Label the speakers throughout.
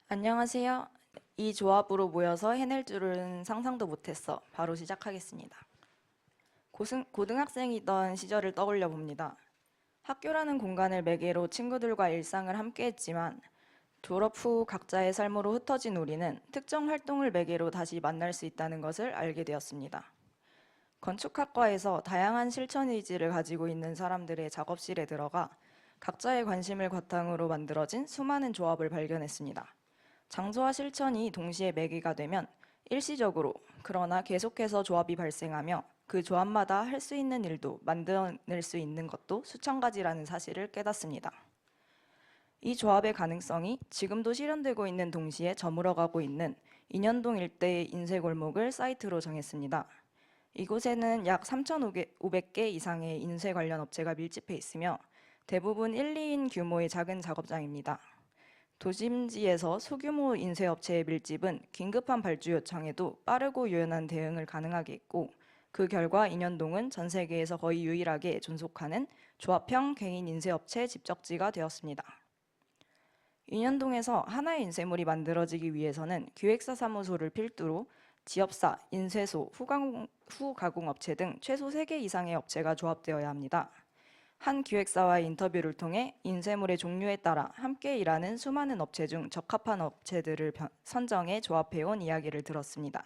Speaker 1: 안녕하세요. 이 조합으로 모여서 해낼 줄은 상상도 못했어. 바로 시작하겠습니다. 고등학생이던 시절을 떠올려 봅니다. 학교라는 공간을 매개로 친구들과 일상을 함께했지만 졸업 후 각자의 삶으로 흩어진 우리는 특정 활동을 매개로 다시 만날 수 있다는 것을 알게 되었습니다. 건축학과에서 다양한 실천 의지를 가지고 있는 사람들의 작업실에 들어가 각자의 관심을 바탕으로 만들어진 수많은 조합을 발견했습니다. 장소와 실천이 동시에 매개가 되면 일시적으로 그러나 계속해서 조합이 발생하며 그 조합마다 할 수 있는 일도 만들어낼 수 있는 것도 수천 가지라는 사실을 깨닫습니다. 이 조합의 가능성이 지금도 실현되고 있는 동시에 저물어가고 있는 인현동 일대의 인쇄골목을 사이트로 정했습니다. 이곳에는 약 3,500개 이상의 인쇄 관련 업체가 밀집해 있으며 대부분 1, 2인 규모의 작은 작업장입니다. 도심지에서 소규모 인쇄업체의 밀집은 긴급한 발주 요청에도 빠르고 유연한 대응을 가능하게 했고, 그 결과 인현동은 전 세계에서 거의 유일하게 존속하는 조합형 개인 인쇄업체 집적지가 되었습니다. 인현동에서 하나의 인쇄물이 만들어지기 위해서는 기획사 사무소를 필두로 지업사, 인쇄소, 후가공업체 등 최소 3개 이상의 업체가 조합되어야 합니다. 한 기획사와의 인터뷰를 통해 인쇄물의 종류에 따라 함께 일하는 수많은 업체 중 적합한 업체들을 선정해 조합해온 이야기를 들었습니다.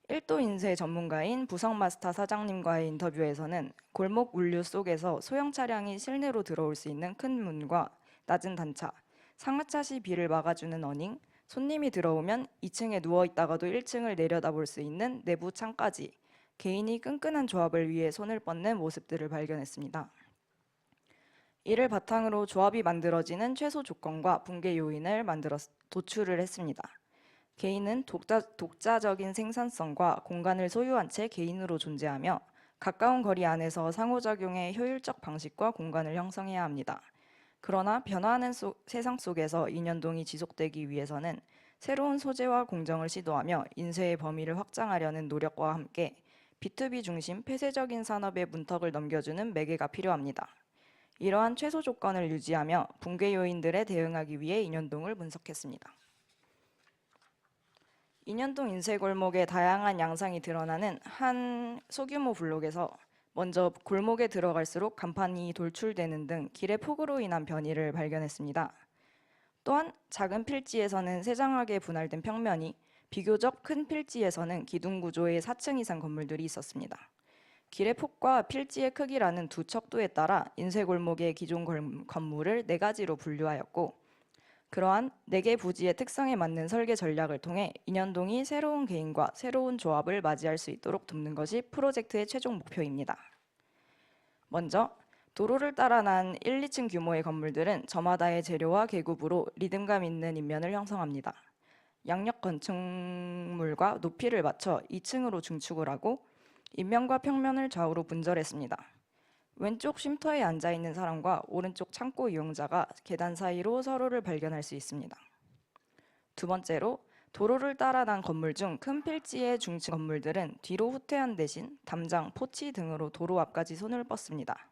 Speaker 1: 1도 인쇄 전문가인 부석마스터 사장님과의 인터뷰에서는 골목 물류 속에서 소형 차량이 실내로 들어올 수 있는 큰 문과 낮은 단차, 상하차 시 비를 막아주는 어닝, 손님이 들어오면 2층에 누워있다가도 1층을 내려다볼 수 있는 내부 창까지 개인이 끈끈한 조합을 위해 손을 뻗는 모습들을 발견했습니다. 이를 바탕으로 조합이 만들어지는 최소 조건과 붕괴 요인을 도출을 했습니다. 개인은 독자적인 생산성과 공간을 소유한 채 개인으로 존재하며 가까운 거리 안에서 상호작용의 효율적 방식과 공간을 형성해야 합니다. 그러나 변화하는 세상 속에서 인연동이 지속되기 위해서는 새로운 소재와 공정을 시도하며 인쇄의 범위를 확장하려는 노력과 함께 B2B 중심 폐쇄적인 산업의 문턱을 넘겨주는 매개가 필요합니다. 이러한 최소 조건을 유지하며 붕괴 요인들에 대응하기 위해 인현동을 분석했습니다. 인현동 인쇄골목의 다양한 양상이 드러나는 한 소규모 블록에서 먼저 골목에 들어갈수록 간판이 돌출되는 등 길의 폭우로 인한 변이를 발견했습니다. 또한 작은 필지에서는 세장하게 분할된 평면이 비교적 큰 필지에서는 기둥 구조의 4층 이상 건물들이 있었습니다. 길의 폭과 필지의 크기라는 두 척도에 따라 인쇄골목의 기존 건물을 4가지로 분류하였고, 그러한 4개 부지의 특성에 맞는 설계 전략을 통해 인현동이 새로운 개인과 새로운 조합을 맞이할 수 있도록 돕는 것이 프로젝트의 최종 목표입니다. 먼저 도로를 따라 난 1, 2층 규모의 건물들은 저마다의 재료와 계급으로 리듬감 있는 인면을 형성합니다. 양력 건축물과 높이를 맞춰 2층으로 중축을 하고 인면과 평면을 좌우로 분절했습니다. 왼쪽 쉼터에 앉아있는 사람과 오른쪽 창고 이용자가 계단 사이로 서로를 발견할 수 있습니다. 두 번째로 도로를 따라 난 건물 중 큰 필지의 중층 건물들은 뒤로 후퇴한 대신 담장, 포치 등으로 도로 앞까지 손을 뻗습니다.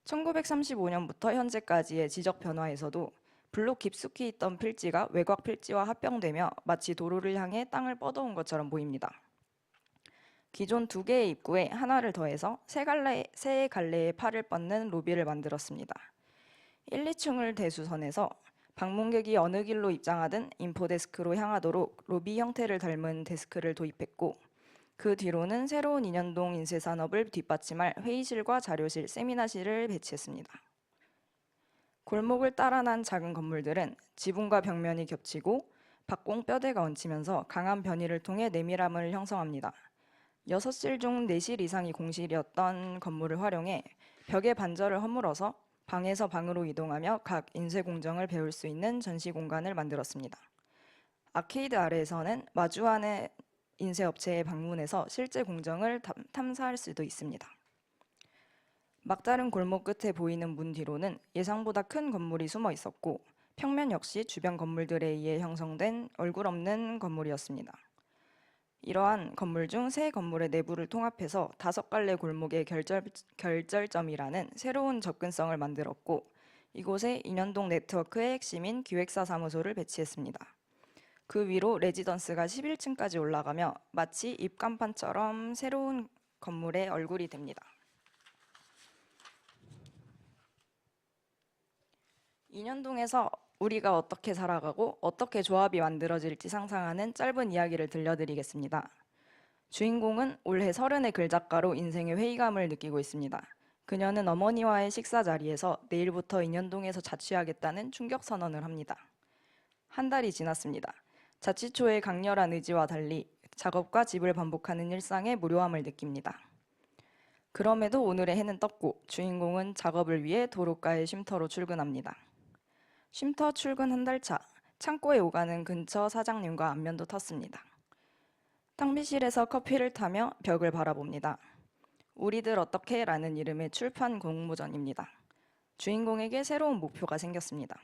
Speaker 1: 1935년부터 현재까지의 지적 변화에서도 블록 깊숙이 있던 필지가 외곽 필지와 합병되며 마치 도로를 향해 땅을 뻗어온 것처럼 보입니다. 기존 2개의 입구에 하나를 더해서 세 갈래의 팔을 뻗는 로비를 만들었습니다. 1, 2층을 대수선에서 방문객이 어느 길로 입장하든 인포데스크로 향하도록 로비 형태를 닮은 데스크를 도입했고, 그 뒤로는 새로운 인현동 인쇄산업을 뒷받침할 회의실과 자료실, 세미나실을 배치했습니다. 골목을 따라 난 작은 건물들은 지붕과 벽면이 겹치고 박공 뼈대가 얹히면서 강한 변이를 통해 내밀함을 형성합니다. 6실 중 4실 이상이 공실이었던 건물을 활용해 벽의 반절을 허물어서 방에서 방으로 이동하며 각 인쇄 공정을 배울 수 있는 전시 공간을 만들었습니다. 아케이드 아래에서는 마주하는 인쇄업체에 방문해서 실제 공정을 탐사할 수도 있습니다. 막다른 골목 끝에 보이는 문 뒤로는 예상보다 큰 건물이 숨어 있었고, 평면 역시 주변 건물들에 의해 형성된 얼굴 없는 건물이었습니다. 이러한 건물 중 3건물의 내부를 통합해서 5갈래 골목의 결절점이라는 새로운 접근성을 만들었고, 이곳에 인현동 네트워크의 핵심인 기획사 사무소를 배치했습니다. 그 위로 레지던스가 11층까지 올라가며 마치 입간판처럼 새로운 건물의 얼굴이 됩니다. 인현동에서 우리가 어떻게 살아가고 어떻게 조합이 만들어질지 상상하는 짧은 이야기를 들려드리겠습니다. 주인공은 올해 30의 글작가로 인생의 회의감을 느끼고 있습니다. 그녀는 어머니와의 식사 자리에서 내일부터 인현동에서 자취하겠다는 충격 선언을 합니다. 한 달이 지났습니다. 자취초의 강렬한 의지와 달리 작업과 집을 반복하는 일상의 무료함을 느낍니다. 그럼에도 오늘의 해는 떴고 주인공은 작업을 위해 도로가의 쉼터로 출근합니다. 쉼터 출근 한 달 차, 창고에 오가는 근처 사장님과 안면도 텄습니다. 탕비실에서 커피를 타며 벽을 바라봅니다. 우리들 어떻게? 라는 이름의 출판 공모전입니다. 주인공에게 새로운 목표가 생겼습니다.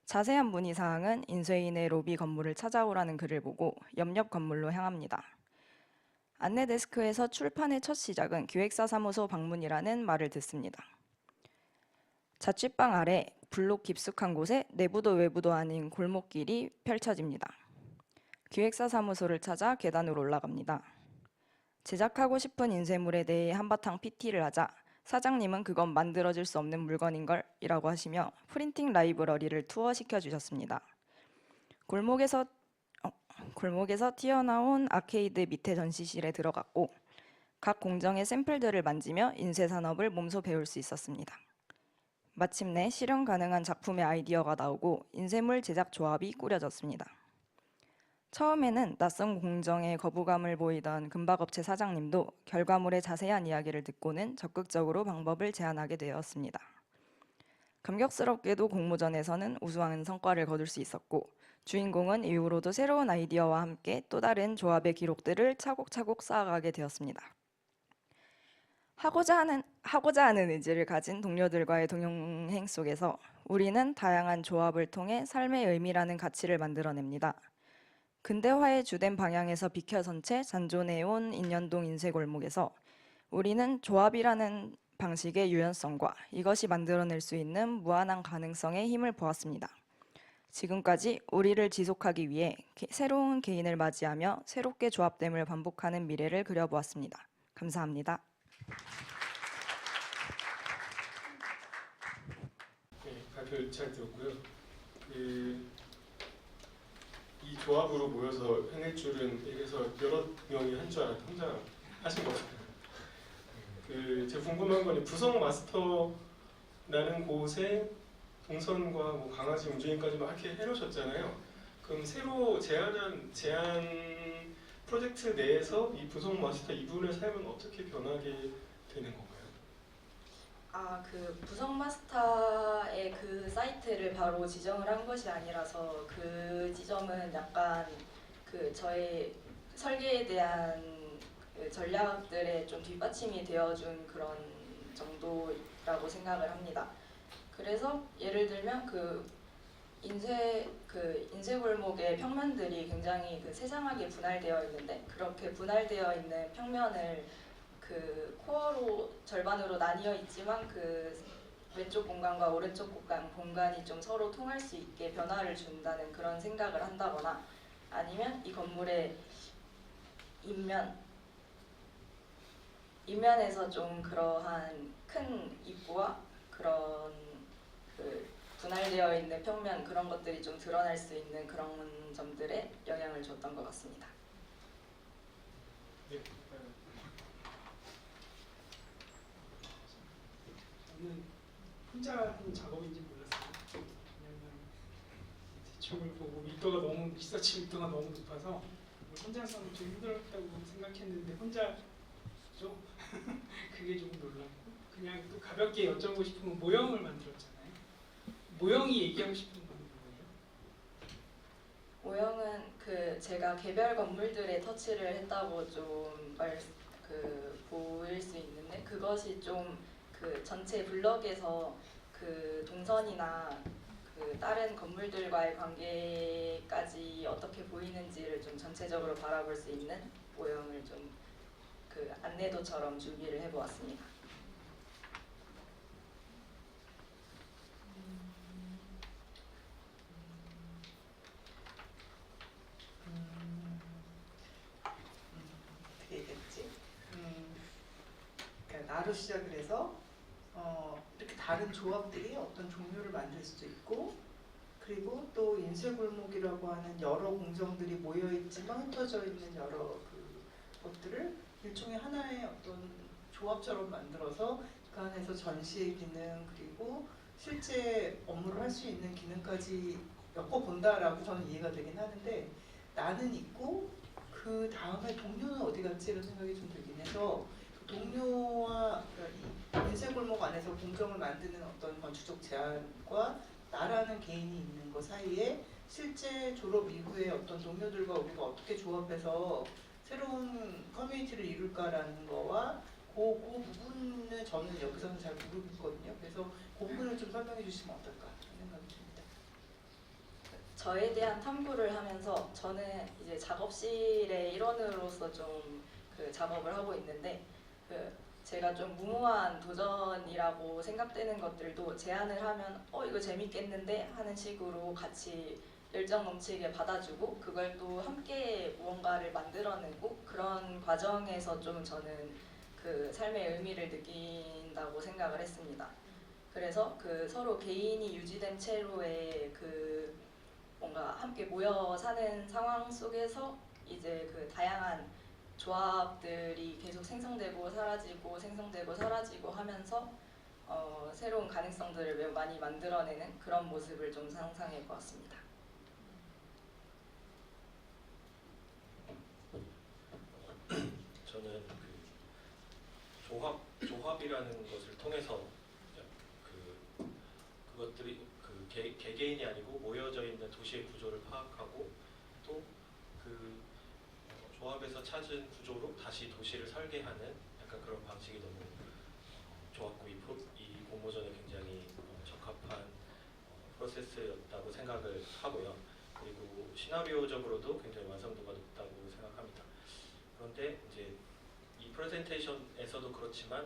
Speaker 1: 자세한 문의사항은 인쇄인의 로비 건물을 찾아오라는 글을 보고 옆 건물로 향합니다. 안내 데스크에서 출판의 첫 시작은 기획사 사무소 방문이라는 말을 듣습니다. 자취방 아래 블록 깊숙한 곳에 내부도 외부도 아닌 골목길이 펼쳐집니다. 기획사 사무소를 찾아 계단으로 올라갑니다. 제작하고 싶은 인쇄물에 대해 한바탕 PT를 하자 사장님은 그건 만들어질 수 없는 물건인걸 이라고 하시며 프린팅 라이브러리를 투어시켜 주셨습니다. 골목에서 튀어나온 아케이드 밑에 전시실에 들어갔고 각 공정의 샘플들을 만지며 인쇄 산업을 몸소 배울 수 있었습니다. 마침내 실현 가능한 작품의 아이디어가 나오고 인쇄물 제작 조합이 꾸려졌습니다. 처음에는 낯선 공정에 거부감을 보이던 금박업체 사장님도 결과물의 자세한 이야기를 듣고는 적극적으로 방법을 제안하게 되었습니다. 감격스럽게도 공모전에서는 우수한 성과를 거둘 수 있었고 주인공은 이후로도 새로운 아이디어와 함께 또 다른 조합의 기록들을 차곡차곡 쌓아가게 되었습니다. 하고자 하는 의지를 가진 동료들과의 동행행 속에서 우리는 다양한 조합을 통해 삶의 의미라는 가치를 만들어냅니다. 근대화의 주된 방향에서 비켜선 채 잔존해온 인현동 인쇄골목에서 우리는 조합이라는 방식의 유연성과 이것이 만들어낼 수 있는 무한한 가능성의 힘을 보았습니다. 지금까지 우리를 지속하기 위해 새로운 개인을 맞이하며 새롭게 조합됨을 반복하는 미래를 그려보았습니다. 감사합니다.
Speaker 2: 네, 발표 잘 들었고요. 이 조합으로 모여서 해낼 줄은 이래서 여러 명이 한 줄 알았는데 혼자 하신 거잖아요. 제가 궁금한 건 부성 마스터라는 곳에 동선과 뭐 강아지 운전까지 막 이렇게 해놓으셨잖아요. 그럼 새로 제안 프로젝트 내에서 이 부성 마스터 이분의 삶은 어떻게 변하게 되는 건가요?
Speaker 1: 그 부성 마스터의 그 사이트를 바로 지정을 한 것이 아니라서 그 지점은 약간 저의 설계에 대한 전략들의 좀 뒷받침이 되어준 그런 정도라고 생각을 합니다. 그래서 예를 들면 인쇄 골목의 평면들이 굉장히 세상하게 분할되어 있는데 그렇게 분할되어 있는 평면을 코어로 절반으로 나뉘어 있지만 왼쪽 공간과 오른쪽 공간이 좀 서로 통할 수 있게 변화를 준다는 그런 생각을 한다거나 아니면 이 건물의 인면에서 좀 그러한 큰 입구와 그런 분할되어 있는 평면 그런 것들이 좀 드러날 수 있는 그런 점들에 영향을 줬던 것 같습니다.
Speaker 2: 네.
Speaker 3: 저는 혼자 하는 작업인지 몰랐어요. 왜냐면 대충을 보고 밀도가 너무 리서치 밀도가 너무 높아서 혼자서는 좀 힘들었다고 생각했는데 혼자죠. 그게 좀 놀랐고 그냥 또 가볍게 여쭤보고 싶은 건 모형을 만들었잖아요. 모형이 얘기하고 싶은 건 뭐예요?
Speaker 1: 모형은 제가 개별 건물들에 터치를 했다고 좀 보일 수 있는데 그것이 좀 전체 블럭에서 동선이나 다른 건물들과의 관계까지 어떻게 보이는지를 좀 전체적으로 바라볼 수 있는 모형을 좀 안내도처럼 준비를 해보았습니다.
Speaker 4: 나로 시작을 해서 이렇게 다른 조합들이 어떤 종류를 만들 수도 있고, 그리고 또 인쇄골목이라고 하는 여러 공정들이 모여있지만 흩어져 있는 여러 것들을 일종의 하나의 어떤 조합처럼 만들어서 그 안에서 전시의 기능, 그리고 실제 업무를 할 수 있는 기능까지 엮어본다라고 저는 이해가 되긴 하는데, 나는 있고 그 다음에 동료는 어디 갔지? 이런 생각이 좀 들긴 해서, 동료와 그러니까 이 인쇄골목 안에서 공정을 만드는 어떤 건축적 제안과 나라는 개인이 있는 것 사이에 실제 졸업 이후에 어떤 동료들과 우리가 어떻게 조합해서 새로운 커뮤니티를 이룰까라는 거와 그 부분은 저는 여기서는 잘 모르겠거든요. 그래서 그 부분을 좀 설명해 주시면 어떨까 하는 생각이 듭니다.
Speaker 1: 저에 대한 탐구를 하면서 저는 이제 작업실의 일원으로서 좀 그 작업을 하고 있는데, 제가 좀 무모한 도전이라고 생각되는 것들도 제안을 하면 이거 재밌겠는데 하는 식으로 같이 열정 넘치게 받아주고, 그걸 또 함께 무언가를 만들어내고, 그런 과정에서 좀 저는 그 삶의 의미를 느낀다고 생각을 했습니다. 그래서 그 서로 개인이 유지된 채로의 그 뭔가 함께 모여 사는 상황 속에서 이제 그 다양한 조합들이 계속 생성되고 사라지고 생성되고 사라지고 하면서 새로운 가능성들을 매우 많이 만들어내는 그런 모습을 좀 상상해 보았습니다.
Speaker 5: 저는 조합이라는 것을 통해서 그것들이 개개인이 아니고 모여져 있는 도시의 구조를 파악하고, 또 조합에서 찾은 구조로 다시 도시를 설계하는 약간 그런 방식이 너무 좋았고, 이 공모전에 굉장히 적합한 프로세스였다고 생각을 하고요. 그리고 시나리오적으로도 굉장히 완성도가 높다고 생각합니다. 그런데 이제 이 프레젠테이션에서도 그렇지만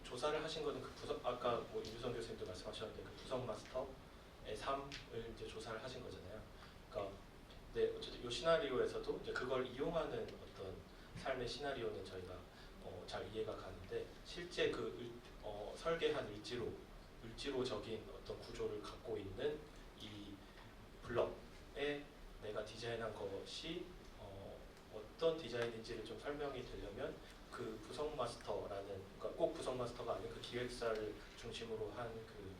Speaker 5: 조사를 하신 거는 아까 유성 교수님도 말씀하셨는데 그 부성 마스터의 삶을 이제 조사를 하신 거잖아요. 그러니까 어쨌든 이 시나리오에서도 이제 그걸 이용하는 어떤 삶의 시나리오는 저희가 잘 이해가 가는데, 실제 설계한 을지로적인 어떤 구조를 갖고 있는 이 블럭에 내가 디자인한 것이 어떤 디자인인지를 좀 설명이 되려면 그 부성 마스터라는, 그러니까 꼭 부성 마스터가 아닌 그 기획사를 중심으로 한 그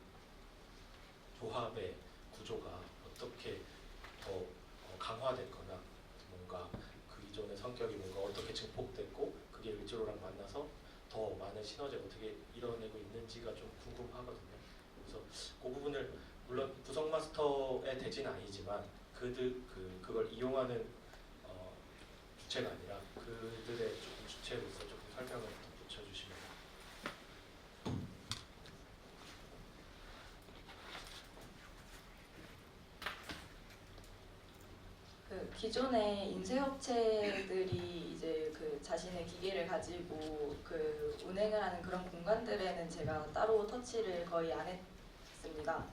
Speaker 5: 조합의 구조가 어떻게 더 강화됐거나, 뭔가 그 이전의 성격이 뭔가 어떻게 증폭됐고 그게 을지로랑 만나서 더 많은 시너지를 어떻게 이뤄내고 있는지가 좀 궁금하거든요. 그래서 그 부분을 물론 부성 마스터의 대지는 아니지만 그걸 이용하는 주체가 아니라 그들의 조금 주체로서 조금 설명을 붙여주시면.
Speaker 1: 기존의 인쇄업체들이 이제 그 자신의 기계를 가지고 그 운행을 하는 그런 공간들에는 제가 따로 터치를 거의 안 했습니다.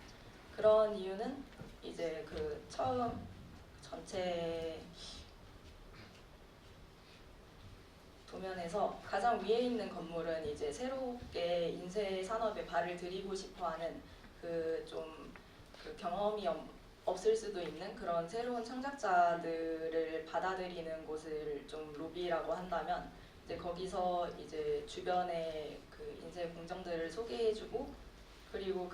Speaker 1: 그런 이유는 이제 그 처음 전체 도면에서 가장 위에 있는 건물은 이제 새롭게 인쇄 산업에 발을 들이고 싶어하는 그 좀 그 경험이 없을 수도 있는 그런 새로운 창작자들을 받아들이는 곳을 좀 로비라고 한다면, 이제 거기서 이제 주변의 그 인쇄 공정들을 소개해주고, 그리고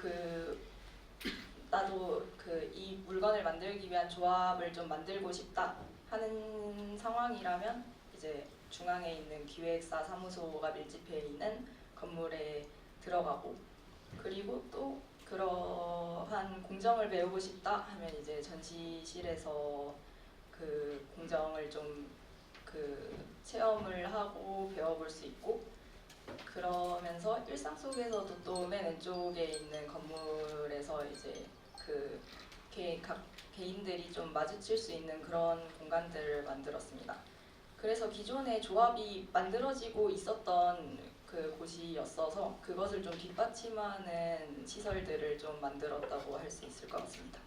Speaker 1: 나도 이 물건을 만들기 위한 조합을 좀 만들고 싶다 하는 상황이라면 이제 중앙에 있는 기획사 사무소가 밀집해 있는 건물에 들어가고, 그리고 또 그러한 공정을 배우고 싶다 하면 이제 전시실에서 그 공정을 좀 체험을 하고 배워볼 수 있고, 그러면서 일상 속에서도 또 맨 왼쪽에 있는 건물에서 이제 각 개인들이 좀 마주칠 수 있는 그런 공간들을 만들었습니다. 그래서 기존에 조합이 만들어지고 있었던 그 곳이었어서 그것을 좀 뒷받침하는 시설들을 좀 만들었다고 할 수 있을 것 같습니다.